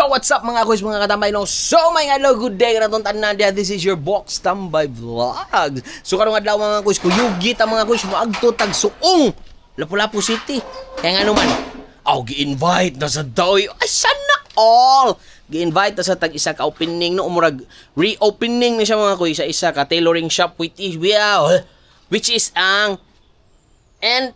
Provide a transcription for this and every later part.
What's up mga kuys, mga katambay no? So, may hello, good day ka na itong tanan dia. This is your Box Tambay Vlog. So, karong adlaw mga kuys, kuyugit ang mga kuys, maagto tagsuong Lapu-Lapu City. Kaya nga naman, gi-invite na sa daw. Ay, sana all! Gi-invite na sa tag-isa ka opening, no? Umurag, reopening na siya mga kuys, sa isa ka tailoring shop which is ang N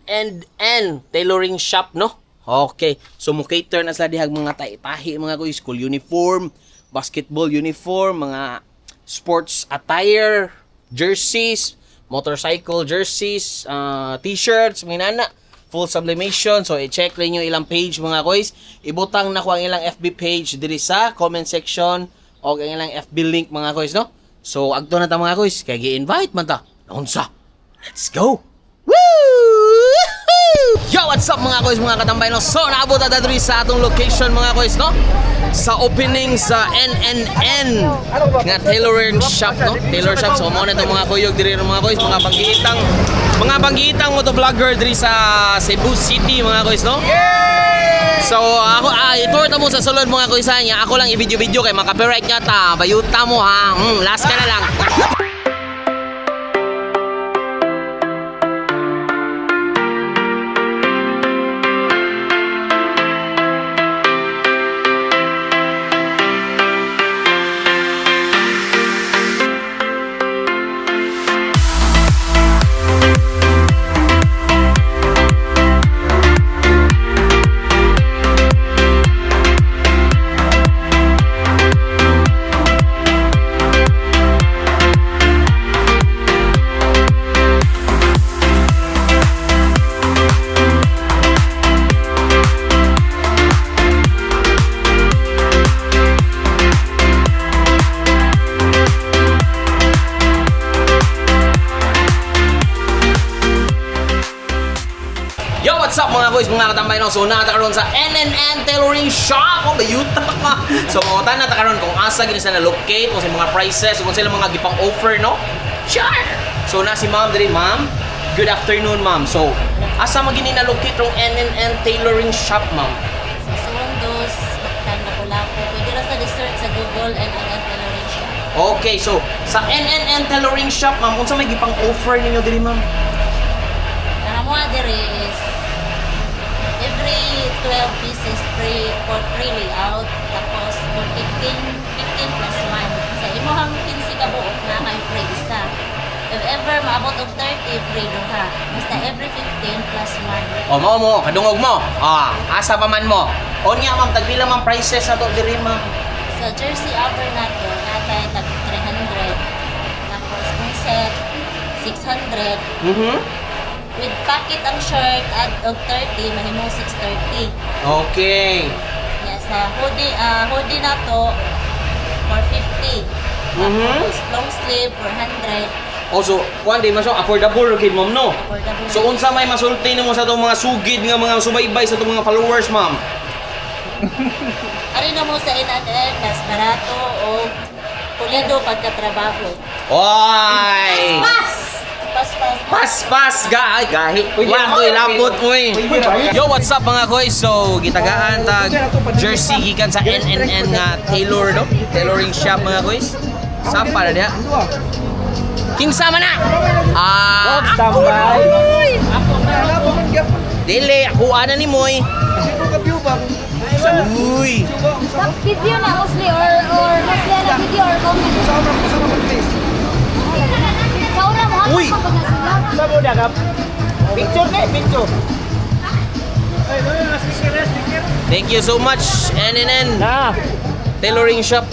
tailoring shop, no? Okay, so mo cater na sa dihag mga tahi mga kuy, school uniform, basketball uniform, mga sports attire, jerseys, motorcycle jerseys, t-shirts, minana, full sublimation. So i-check rin yung ilang page mga kuys. Ibutang na ko ang ilang FB page diri sa comment section o ang ilang FB link mga kuys, no? So agto na ta mga kuys, kay gi-invite man ta. Unsa? Let's go. Yo, what's up mga kuys, mga katambay no? So, naabot na dito sa atong location mga kuys, no? Sa opening sa NNN nga tailoring shop, no? Tailor shop. So, muna itong mga kuyog diri mga kuys, mga panggiitang motovlogger diri sa Cebu City mga kuys, no? So, ako itour ta mo sa sulod mga kuys niya. Ako lang i-video kay maka-copyright nga ta. Bayuta mo ha. Last ka na lang. What's up mga boys, mga katambay no? So natakaroon sa NNN Tailoring Shop. Oh, bayuta ka. So mga natakaroon kung asa gini sa na-locate, kung sa mga prices, kung sila mga gipang offer, no? Sure! So na si ma'am diri, ma'am. Good afternoon, ma'am. So asa magini na-locate tong NNN Tailoring Shop, ma'am? Sa Sundos, Lapu-Lapu. Pwede ra sa search sa Google NNN Tailoring Shop. Okay, so sa NNN Tailoring Shop, ma'am, kung sa may gipang offer ninyo diri, ma'am? Ang mo diri is every 12 pieces free for free layout, tapos for 15 plus 1. Sa imuhang 15 ka buok na kay free isa. If ever maabot og 30, free duha. Basta every 15 plus 1. O mo, kadungog mo. Asa pa man mo. O niya ma'am, tagpila man prices na to diri, ma'am? Sa jersey upper na to, natay tag 300. Tapos kung set, 600. With packet ang shirt at og 30, mahimo 630. Okay. Yeah, sa hoodie na to for 50. Tapos long sleeve for 100. Also, kuan di man so affordable kid ma'am no. Affordable. So unsa may masulti nimo sa tong mga sugid nga mga subaybay sa tong mga followers, ma'am? Ari na mo sa NNN, mas barato o pulido pagkatrabaho. Oy! Pas. Gahi. Wakoy lambot mo eh. Yo, what's up mga koy? So, gitagaan tag jersey gikan sa NNN nga tailor, no? Tailoring shop mga koy. Sapa na diha. King sama na. Dili, ako ana ni Moy. Uy. Video na mostly or mostly na video or comment. Saura mo Uy. Sabo na kap. Picture. Thank you so much, NNN. Tailoring shop.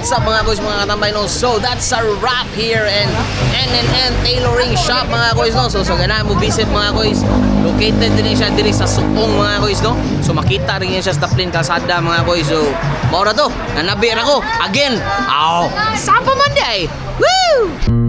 what's up mga kuys, mga katambay no? So that's a wrap here and N&N Tailoring Shop mga kuys no? So ganahan mo visit mga kuys. Located din siya diri sa Suong mga kuys no? So makita rin siya sa Taplin Kalsada mga kuys. So maura to, nanabir ako again. Aw, sapa man day. Woo!